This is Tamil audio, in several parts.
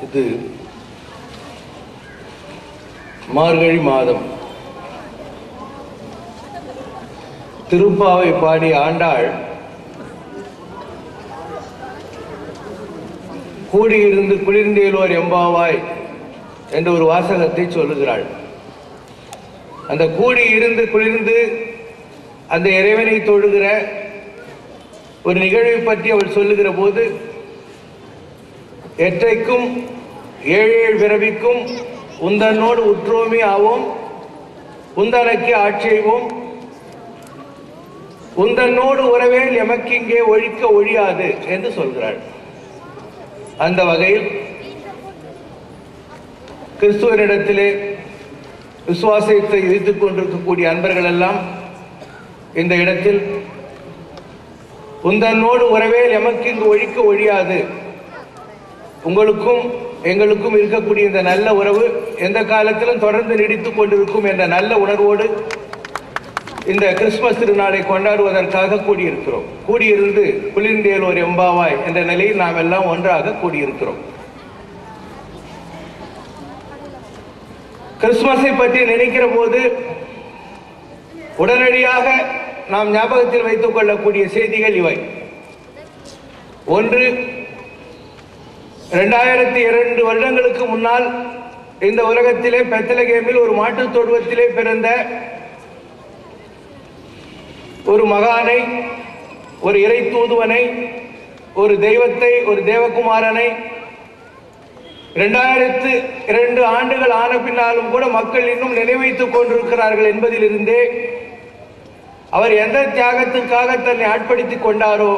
இது மார்கழி மாதம். திருப்பாவை பாடி ஆண்டாள் கூடியிருந்து குளிர்ந்தேலோர் எம்பாவாய் என்ற ஒரு வாசகத்தை சொல்லுகிறாள். அந்த கூடியிருந்து குளிர்ந்து அந்த இறைவனை தொழுகிற ஒரு நிகழ்வை பற்றி அவள் சொல்லுகிற போது, எற்றைக்கும் ஏழேழு பிறவிக்கும் உந்தன்னோடு உற்றோமே ஆவோம், உந்தனக்கு ஆட்சேவோம், உந்தன்னோடு உறவேல் எமக்கிங்கே ஒழிக்க ஒழியாது என்று சொல்கிறாள். அந்த வகையில் கிறிஸ்துவனிடத்திலே விசுவாசத்தை வைத்துக் கொண்டிருக்கக்கூடிய அன்பர்கள் எல்லாம் இந்த இடத்தில் உந்தன்னோடு உறவேல் எமக்கிங்கு ஒழிக்க ஒழியாது, உங்களுக்கும் எங்களுக்கும் இருக்கக்கூடிய இந்த நல்ல உறவு எந்த காலத்திலும் தொடர்ந்து நீடித்துக் கொண்டிருக்கும் என்ற நல்ல உணர்வோடு இந்த கிறிஸ்துமஸ் திருநாளை கொண்டாடுவதற்காக கூடியிருக்கிறோம். கூடியிருந்து குளிர்ந்தேலோர் எம்பாவாய் என்ற நிலையில் நாம் எல்லாம் ஒன்றாக கூடியிருக்கிறோம். கிறிஸ்துமஸை பற்றி நினைக்கிற போது உடனடியாக நாம் ஞாபகத்தில் வைத்துக் கொள்ளக்கூடிய செய்திகள் இவை. ஒன்று, 2002 வருடங்களுக்கு முன்னால் இந்த உலகத்திலே பெத்லகேமில் ஒரு மாட்டுத் தொழுவத்திலே பிறந்த ஒரு மகானை, ஒரு இறை தூதுவனை, ஒரு தெய்வத்தை, ஒரு தேவகுமாரனை 2002 ஆண்டுகள் ஆன பின்னாலும் கூட மக்கள் இன்னும் நினைவைத்துக் கொண்டிருக்கிறார்கள் என்பதிலிருந்தே அவர் எந்த தியாகத்திற்காக தன்னை ஆட்படுத்திக் கொண்டாரோ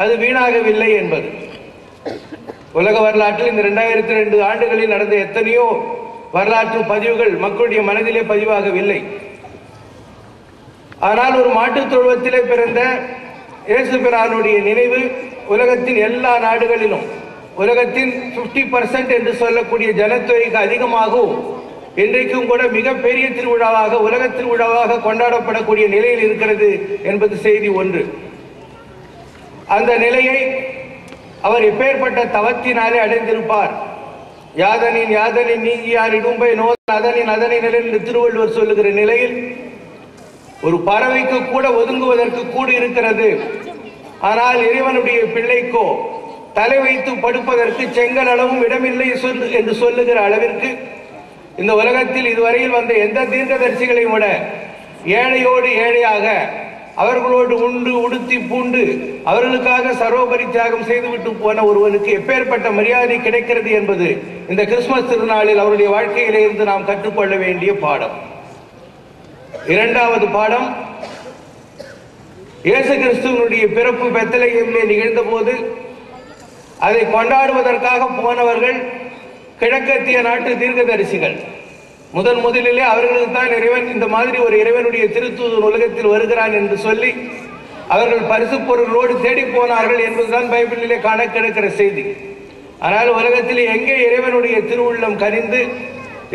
அது வீணாகவில்லை என்பது. உலக வரலாற்றில் இந்த 2002 ஆண்டுகளில் நடந்த எத்தனையோ வரலாற்று பதிவுகள் மக்களுடைய மனதிலே பதிவாகவில்லை. ஆனால் ஒரு மாட்டுத் தொழுவத்திலே பிறந்த இயேசு பிரானுடைய நினைவு உலகத்தின் எல்லா நாடுகளிலும், உலகத்தின் 50% என்று சொல்லக்கூடிய ஜனத்தொகைக்கு அதிகமாகவும் இன்றைக்கும் கூட மிகப்பெரிய திருவிழாவாக, உலக திருவிழாவாக கொண்டாடப்படக்கூடிய நிலையில் இருக்கிறது என்பது செய்தி ஒன்று. அந்த நிலையை அவர் எப்பேற்பட்ட தவத்தினாலே அடைந்திருப்பார். யாதனின் யாதனின் நீங்கியார் இடும்பை நோய் அதனின் அதனை நிலை என்று திருவள்ளுவர் சொல்லுகிற நிலையில் ஒரு பறவைக்கு கூட ஒதுங்குவதற்கு கூடு இருக்கிறது. ஆனால் இறைவனுடைய பிள்ளைக்கோ தலை வைத்து படுப்பதற்கு செங்கல் அளவும் இடமில்லை என்று சொல்லுகிற அளவிற்கு இந்த உலகத்தில் இதுவரையில் வந்த எந்த தீர்க்கதரிசிகளையும் விட ஏழையோடு ஏழையாக அவர்களோடு உண்டு உடுத்தி பூண்டு அவர்களுக்காக சர்வபரி தியாகம் செய்துவிட்டு போன ஒருவனுக்கு எப்பேற்பட்ட மரியாதை கிடைக்கிறது என்பது இந்த கிறிஸ்துமஸ் திருநாளில் அவருடைய வாழ்க்கையிலே இருந்து நாம் கற்றுக்கொள்ள வேண்டிய பாடம். இரண்டாவது பாடம், இயேசு கிறிஸ்துவனுடைய பிறப்பு பெத்லகேமிலே நிகழ்ந்த போது அதை கொண்டாடுவதற்காக போனவர்கள் கிழக்கத்திய நாட்டு தீர்க்கதரிசிகள். முதலிலே அவர்களுக்கு தான் இறைவன் இந்த மாதிரி ஒரு இறைவனுடைய திருத்தூதன் உலகத்தில் வருகிறான் என்று சொல்லி அவர்கள் பரிசு பொருளோடு தேடி போனார்கள் என்பதுதான் பைபிளிலே காண கிடைக்கிற செய்தி. ஆனால் உலகத்திலே எங்கே இறைவனுடைய திருவுள்ளம் கனிந்து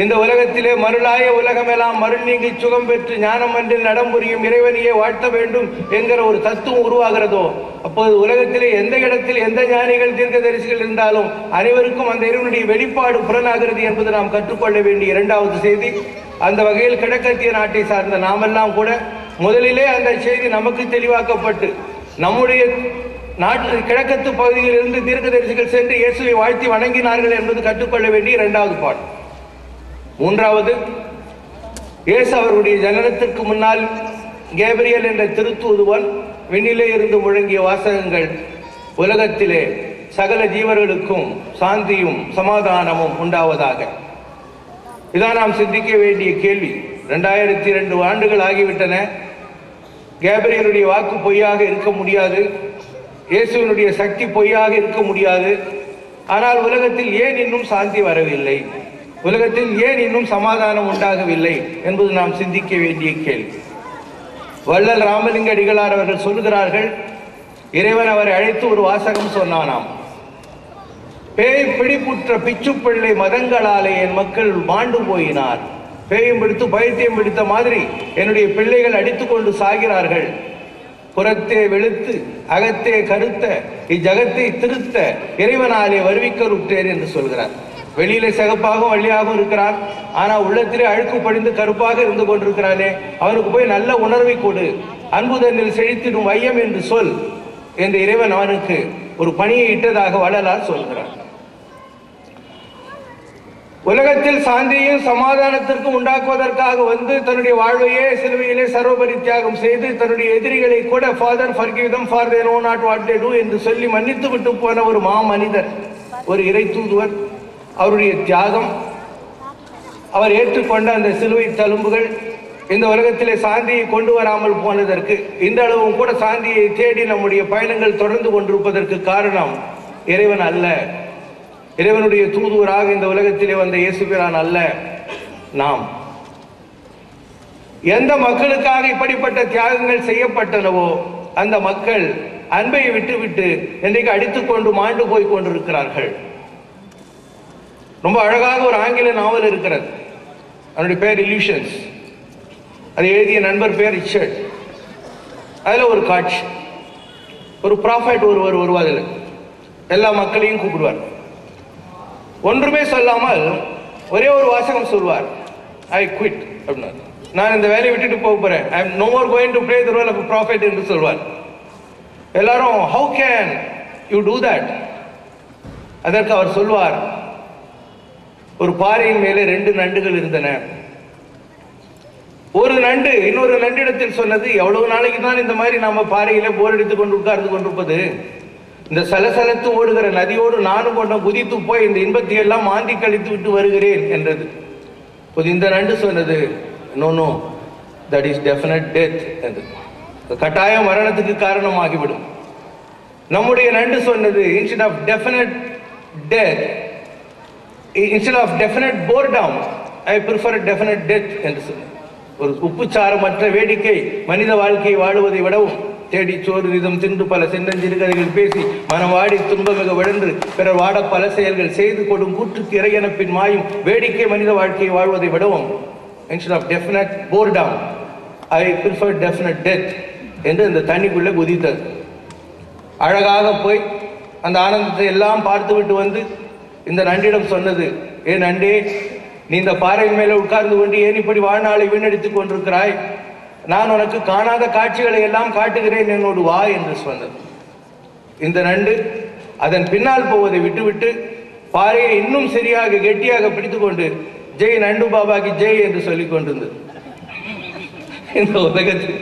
இந்த உலகத்திலே மருளாய உலகமெல்லாம் மருள் நீங்கி சுகம் பெற்று ஞானம் மன்றில் நடம்புரியும் இறைவனையே வாழ்த்த வேண்டும் என்கிற ஒரு தத்துவம் உருவாகிறதோ அப்போது உலகத்திலே எந்த இடத்தில் எந்த ஞானிகள் தீர்க்கதரிசிகள் இருந்தாலும் அனைவருக்கும் அந்த இறைவனுடைய வெளிப்பாடு புலனாகிறது என்பது நாம் கற்றுக்கொள்ள வேண்டிய இரண்டாவது செய்தி. அந்த வகையில் கிழக்கத்திய நாட்டை சார்ந்த நாமெல்லாம் கூட முதலிலே அந்த செய்தி நமக்கு தெளிவாக்கப்பட்டு நம்முடைய நாட்டு கிழக்கத்து பகுதியில் இருந்து தீர்க்கதரிசிகள் சென்று இயேசுவை வாழ்த்தி வணங்கினார்கள் என்பது கற்றுக்கொள்ள வேண்டிய இரண்டாவது பாடம். மூன்றாவது, இயேசு அவருடைய ஜனனத்திற்கு முன்னால் கேப்ரியல் என்ற திருத்தூதுவன் விண்ணிலே இருந்து முழங்கிய வாசகங்கள் உலகத்திலே சகல ஜீவர்களுக்கும் சாந்தியும் சமாதானமும் உண்டாவதாக. இதான் நாம் சிந்திக்க வேண்டிய கேள்வி. 2002 ஆண்டுகள் ஆகிவிட்டன. கேப்ரியலுடைய வாக்கு பொய்யாக இருக்க முடியாது, இயேசுவினுடைய சக்தி பொய்யாக இருக்க முடியாது. ஆனால் உலகத்தில் ஏன் இன்னும் சாந்தி வரவில்லை, உலகத்தில் ஏன் இன்னும் சமாதானம் உண்டாகவில்லை என்பது நாம் சிந்திக்க வேண்டிய கேள்வி. வள்ளல் ராமலிங்க அடிகளார் அவர்கள் சொல்லுகிறார்கள், இறைவன் அவரை அழைத்து ஒரு வாசகம் சொன்னானாம். பேய் பிடிப்புற்ற பிச்சுப்பிள்ளை மதங்களாலே என் மக்கள் மாண்டு போயினார். பேயும் பிடித்து பைத்தியம் பிடித்த மாதிரி என்னுடைய பிள்ளைகள் அடித்துக் கொண்டு சாகிறார்கள். புறத்தே வெளுத்து அகத்தே கருத்த இஜகத்தை திருத்த இறைவனாலே வருவிக்கருற்றேன் என்று சொல்கிறார். வெளியிலே சிகப்பாகவும் வெள்ளையாகவும் இருக்கிறான், ஆனா உள்ளத்திலே அழுக்கு படிந்து கருப்பாக இருந்து கொண்டிருக்கிறானே, அவனுக்கு போய் நல்ல உணர்வை கொடு, அன்புதனில் செழித்திடும் வையம் என்று சொல் என்று இறைவன் அவனுக்கு ஒரு பணியை இட்டதாக வள்ளலார் சொல்கிறார். உலகத்தில் சாந்தியையும் சமாதானத்திற்கும் உண்டாக்குவதற்காக வந்து தன்னுடைய வாழ்வையே சிலுவையிலே சர்வபரி தியாகம் செய்து தன்னுடைய எதிரிகளை கூட father forgive them for they know not what they do என்று சொல்லி மன்னித்து விட்டு போன ஒரு மாமனிதர், ஒரு இறை தூதுவர். அவருடைய தியாகம், அவர் ஏற்றுக்கொண்ட அந்த சிலுவை தழும்புகள் இந்த உலகத்திலே சாந்தியை கொண்டு வராமல் போனதற்கு, இந்த அளவும் கூட சாந்தியை தேடி நம்முடைய பயணங்கள் தொடர்ந்து கொண்டிருப்பதற்கு காரணம் இறைவன் அல்ல, இறைவனுடைய தூதுவராக இந்த உலகத்திலே வந்த இயேசுபிரான் அல்ல, நாம். எந்த மக்களுக்காக இப்படிப்பட்ட தியாகங்கள் செய்யப்பட்டனவோ அந்த மக்கள் அன்பை விட்டுவிட்டு இன்றைக்கு அடித்துக்கொண்டு மாண்டு போய் கொண்டிருக்கிறார்கள். ரொம்ப அழகாக ஒரு ஆங்கில நாவல் இருக்கிறது, அதனுடைய பேர் இல்யூஷன்ஸ். அதை எழுதிய நண்பர் பேர் ரிச்சர்ட். அதில் ஒரு காட்சி, ஒரு ப்ராஃபட் ஒருவர் வருவாதில் எல்லா மக்களையும் கூப்பிடுவார். ஒன்றுமே சொல்லாமல் ஒரே ஒரு வாசகம் சொல்வார், ஐ குவிட் அப்படின்னார். நான் இந்த வேலையை விட்டுட்டு போக போறேன், I am no more going to play the role of a prophet என்று சொல்வார். எல்லாரும் how can you do that? அதற்கு அவர் சொல்வார், ஒரு பாறையின் மேலே 2 நண்டுகள் இருந்தன. ஒரு நண்டு இன்னொரு நண்டிடத்தில் சொன்னது, எவ்வளவு நாளைக்கு தான் இந்த மாதிரி நாம பாறையில போர் அடித்துக் கொண்டு உட்கார்ந்து கொண்டிருப்பது, இந்த சலசலத்து ஓடுகிற நதியோடு நானும் கொண்ட குதித்து போய் இந்த இன்பத்தை எல்லாம் மாந்தி கழித்து விட்டு வருகிறேன் என்றது. இந்த நண்டு சொன்னது, no no that is definite death என்றது. கட்டாய மரணத்துக்கு காரணமாகிவிடும். நம்முடைய நண்டு சொன்னது, instead of definite death, instead of definite boredom, I prefer definite death என்று சொன்னார். ஒரு உப்புச்சாரமற்ற வேடிக்கை மனித வாழ்க்கையை வாழுவதை விடவும், தேடி சோறு விதம் தின்று பல சின்னஞ்சிறுகதைகள் பேசி மனம் வாடி துன்பமிக விழன்று பிறர் வாட பல செயல்கள் செய்து கொடும் கூற்றுக்கு இறையனப்பின் மாயும் வேடிக்கை மனித வாழ்க்கையை வாழ்வதை விடவும், instead of definite boredom, I prefer definite death என்று அந்த தண்ணிக்குள்ளே குதித்தது. அழகாக போய் அந்த ஆனந்தத்தை எல்லாம் பார்த்து விட்டு வந்து இந்த நண்டிடம் சொன்னது, ஏ நண்டே, நீ இந்த பாறையின் மேலே உட்கார்ந்து கொண்டு ஏன் இப்படி வாழ்நாளை வீணடித்துக் கொண்டிருக்கிறாய்? நான் உனக்கு காணாத காட்சிகளை எல்லாம் காட்டுகிறேன், என்னோடு வா என்று சொன்னது. இந்த நண்டு அதன் பின்னால் போவதை விட்டுவிட்டு பாறையை இன்னும் சரியாக கெட்டியாக பிடித்துக் கொண்டு ஜெய் நண்டு பாபாக்கு ஜெய் என்று சொல்லிக் கொண்டிருந்தது. இந்த உலகத்தில்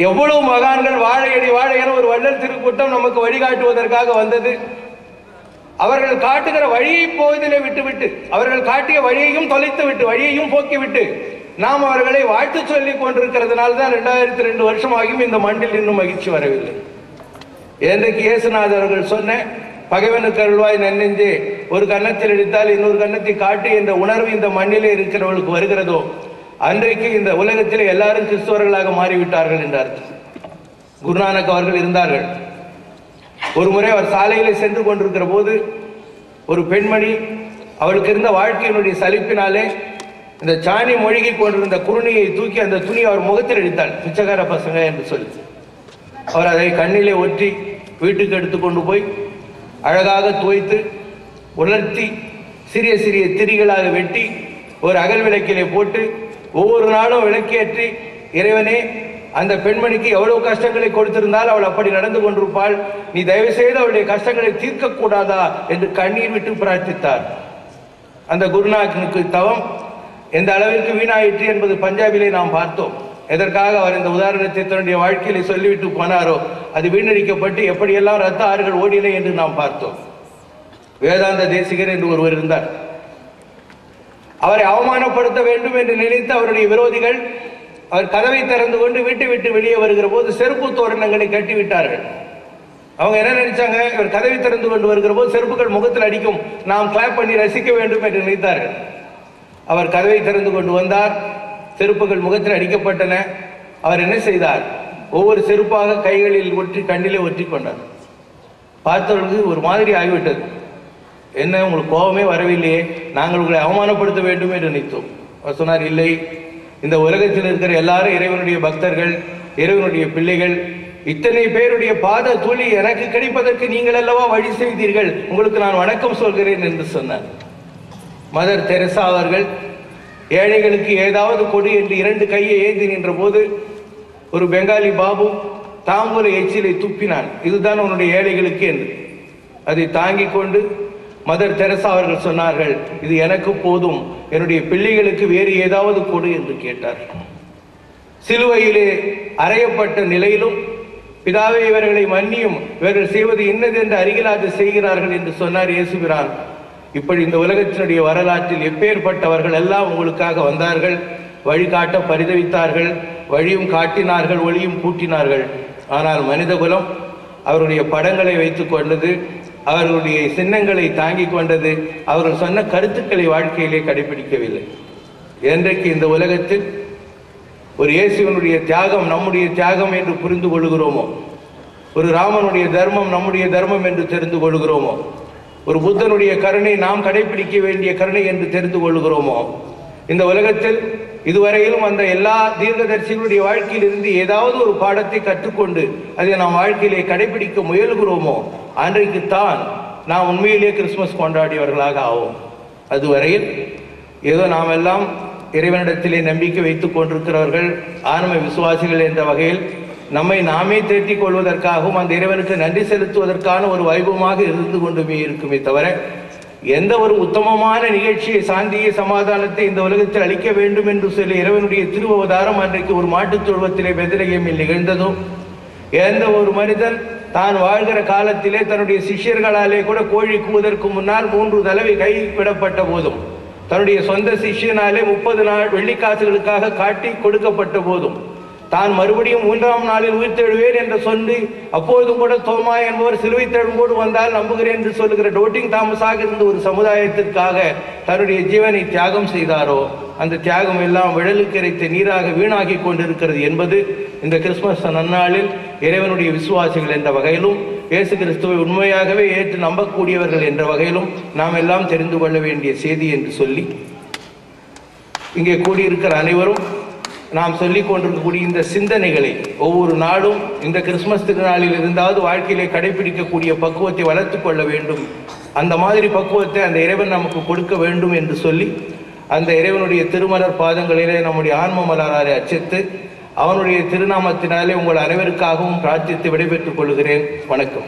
எவ்வளவு மகான்கள் வாழையடி வாழை என ஒரு வள்ளல் திருக்கூட்டம் நமக்கு வழிகாட்டுவதற்காக வந்தது. அவர்கள் காட்டுகிற வழியை போவதிலே விட்டுவிட்டு, அவர்கள் காட்டிய வழியையும் தொலைத்து விட்டு, வழியையும் போக்கிவிட்டு நாம் அவர்களை வாழ்த்து சொல்லிக் கொண்டிருக்கிறதுனால தான் 2002 வருஷமாகியும் இந்த மண்ணில் இன்னும் மகிழ்ச்சி வரவில்லை. என்றைக்கு இயேசுநாதர் அவர்கள் சொன்ன பகைவனுக்கு அருள்வாய் நன்னெஞ்சே, ஒரு கன்னத்தில் அடித்தால் இன்னொரு கன்னத்தை காட்டு என்ற உணர்வு இந்த மண்ணிலே இருக்கிறவர்களுக்கு வருகிறதோ, அன்றைக்கு இந்த உலகத்திலே எல்லாரும் கிறிஸ்தவர்களாக மாறிவிட்டார்கள் என்று அர்த்தம். குருநானக் அவர்கள் இருந்தார்கள். ஒரு முறை அவர் சாலையிலே சென்று கொண்டிருக்கிற போது ஒரு பெண்மணி அவளுக்கு இருந்த வாழ்க்கையினுடைய சலிப்பினாலே இந்த சாணி மொழிகி கொண்டிருந்த குருணியை தூக்கி அந்த துணி அவர் முகத்தில் அடித்தாள், பிச்சைக்கார பசங்க என்று சொல்லி. அவர் அதை கண்ணிலே ஒற்றி வீட்டுக்கு எடுத்துக்கொண்டு போய் அழகாக துவைத்து உலர்த்தி சிறிய சிறிய திரிகளாக வெட்டி ஒரு அகல் விளக்கிலே போட்டு ஒவ்வொரு நாளும் விளக்கேற்றி, இறைவனே, அந்த பெண்மணிக்கு எவ்வளவு கஷ்டங்களை கொடுத்திருந்தால் அவள் அப்படி நடந்து கொண்டிருப்பாள், நீ தயவு செய்து அவளுடைய கஷ்டங்களை தீர்க்க கூடாதா என்று கண்ணீர் விட்டு பிரார்த்தித்தார். அந்த குருநானக்கு தவம் எந்த அளவிற்கு வீணாயிற்று என்பது பஞ்சாபிலே நாம் பார்த்தோம். எதற்காக அவர் இந்த உதாரணத்தை தன்னுடைய வாழ்க்கையிலே சொல்லிவிட்டு போனாரோ அது வீணடிக்கப்பட்டு எப்படியெல்லாம் ரத்த ஆறுகள் ஓடின என்று நாம் பார்த்தோம். வேதாந்த தேசிகர் என்று ஒருவர் இருந்தார். அவரை அவமானப்படுத்த வேண்டும் என்று நினைத்து அவருடைய விரோதிகள் அவர் கதவை திறந்து கொண்டு வீட்டை விட்டு வெளியே வருகிற போது செருப்பு தோரணங்களை கட்டிவிட்டார்கள். அவங்க என்ன நினைச்சாங்க, இவர் கதவை திறந்து கொண்டு வருகிற போது செருப்புகள் முகத்தில் அடிக்கும், நாம் கிளாப் பண்ணி ரசிக்க வேண்டும் என்று நினைத்தார்கள். அவர் கதவை திறந்து கொண்டு வந்தார், செருப்புகள் முகத்தில் அடிக்கப்பட்டன. அவர் என்ன செய்தார், ஒவ்வொரு செருப்பாக கைகளில் ஒற்றி கண்ணிலே ஒற்றி கொண்டார். பார்த்தவர்களுக்கு ஒரு மாதிரி ஆகிவிட்டது. என்ன, உங்களுக்கு கோபமே வரவில்லையே, நாங்கள் உங்களை அவமானப்படுத்த வேண்டும் என்று நினைத்தோம். அவர் சொன்னார், இல்லை, இந்த உலகத்தில் இருக்கிற எல்லாரும் இறைவனுடைய பக்தர்கள், இறைவனுடைய பிள்ளைகள், இத்தனை பேருடைய பாத துளி எனக்கு கிடைப்பதற்கு நீங்கள் அல்லவா வழி செய்தீர்கள், உங்களுக்கு நான் வணக்கம் சொல்கிறேன் என்று சொன்னார். மதர் தெரசா அவர்கள் ஏழைகளுக்கு ஏதாவது கொடு என்று 2 கையை ஏந்தி நின்ற போது ஒரு பெங்காலி பாபு தாம்பூல எச்சிலை துப்பினான். இதுதான் உன்னுடைய ஏழைகளுக்கு என்று. அதை தாங்கிக் கொண்டு மதர் தெரசா அவர்கள் சொன்னார்கள், இது எனக்கு போதும், என்னுடைய பிள்ளைகளுக்கு வேறு ஏதாவது கொடு என்று கேட்டார். சிலுவையிலே அறையப்பட்ட நிலையிலும் பிதாவே இவர்களை மன்னியும், இவர்கள் செய்வது இன்னது என்று அருகிலாது செய்கிறார்கள் என்று சொன்னார் இயேசுபிரான். இப்படி இந்த உலகத்தினுடைய வரலாற்றில் எப்பேற்பட்டவர்கள் எல்லாம் உங்களுக்காக வந்தார்கள், வழிகாட்ட பரிதவித்தார்கள், வழியும் காட்டினார்கள், ஒளியும் கூட்டினார்கள். ஆனால் மனிதகுலம் அவருடைய படங்களை வைத்துக் கொண்டது, அவர்களுடைய சின்னங்களை தாங்கிக் கொண்டது, அவர்கள் சொன்ன கருத்துக்களை வாழ்க்கையிலே கடைபிடிக்கவில்லை. என்றைக்கு இந்த உலகத்தில் ஒரு இயேசுவனுடைய தியாகம் நம்முடைய தியாகம் என்று புரிந்து கொள்கிறோமோ, ஒரு ராமனுடைய தர்மம் நம்முடைய தர்மம் என்று தெரிந்து கொள்கிறோமோ, ஒரு புத்தனுடைய கருணை நாம் கடைபிடிக்க வேண்டிய கருணை என்று தெரிந்து கொள்கிறோமோ, இந்த உலகத்தில் இதுவரையிலும் அந்த எல்லா தீர்க்கதரிசிகளுடைய வாழ்க்கையில் இருந்து ஏதாவது ஒரு பாடத்தை கற்றுக்கொண்டு அதை நாம் வாழ்க்கையிலே கடைபிடிக்க முயல்கிறோமோ, அன்றைக்குத்தான் நாம் உண்மையிலே கிறிஸ்துமஸ் கொண்டாடியவர்களாக ஆவோம். அதுவரையில் ஏதோ நாம் எல்லாம் இறைவனிடத்திலே நம்பிக்கை வைத்துக் கொண்டிருக்கிறவர்கள், ஆன்ம விசுவாசிகள் என்ற வகையில் நம்மை நாமே தேற்றிக் கொள்வதற்காகவும் அந்த இறைவனுக்கு நன்றி செலுத்துவதற்கான ஒரு வைபவமாக இருந்து கொண்டுமே இருக்குமே தவிர, எந்த ஒரு உத்தமமான நிகழ்ச்சியை, சாந்தியை, சமாதானத்தை இந்த உலகத்தில் அளிக்க வேண்டும் என்று சொல்லி இறைவனுடைய திருவவதாரம் அன்றைக்கு ஒரு மாட்டுத் தொழுவத்திலே பெத்லகேமில் நிகழ்ந்ததோ, எந்த ஒரு மனிதன் தான் வாழ்கிற காலத்திலே தன்னுடைய சிஷ்யர்களாலே கூட கோழி கூவதற்கு முன்னால் 3 தடவை கை விடப்பட்ட போதும், தன்னுடைய சொந்த சிஷ்யனாலே 30 வெள்ளிக்காசுகளுக்காக காட்டி கொடுக்கப்பட்ட போதும், தான் மறுபடியும் 3ஆம் நாளில் உயிர்த்தெழுவேன் என்று சொல்லி அப்போதும் கூட தோமா என்பவர் சிலுவை தழும்போடு வந்தால் நம்புகிறேன் என்று சொல்லுகிற டோட்டிங் தாமஸாக இருந்த ஒரு சமுதாயத்திற்காக தன்னுடைய ஜீவனை தியாகம் செய்தாரோ, அந்த தியாகம் எல்லாம் விழலுக்கு இறைத்த நீராக வீணாகி கொண்டிருக்கிறது என்பது இந்த கிறிஸ்துமஸ் நன்னாளில் இறைவனுடைய விசுவாசிகள் என்ற வகையிலும் இயேசு கிறிஸ்துவை உண்மையாகவே ஏற்று நம்பக்கூடியவர்கள் என்ற வகையிலும் நாம் எல்லாம் தெரிந்து கொள்ள வேண்டிய செய்தி என்று சொல்லி, இங்கே கூடியிருக்கிற அனைவரும் நாம் சொல்லிக் கொண்டிருக்கக்கூடிய இந்த சிந்தனைகளை ஒவ்வொரு நாளும் இந்த கிறிஸ்துமஸ் திருநாளில் இருந்தாவது வாழ்க்கையிலே கடைபிடிக்கக்கூடிய பக்குவத்தை வளர்த்து கொள்ள வேண்டும். அந்த மாதிரி பக்குவத்தை அந்த இறைவன் நமக்கு கொடுக்க வேண்டும் என்று சொல்லி, அந்த இறைவனுடைய திருமலர் பாதங்களிலே நம்முடைய ஆன்ம மலராரை அர்ச்சித்து அவனுடைய திருநாமத்தினாலே உங்கள் அனைவருக்காகவும் பிரார்த்தித்து விடைபெற்றுக் கொள்கிறேன். வணக்கம்.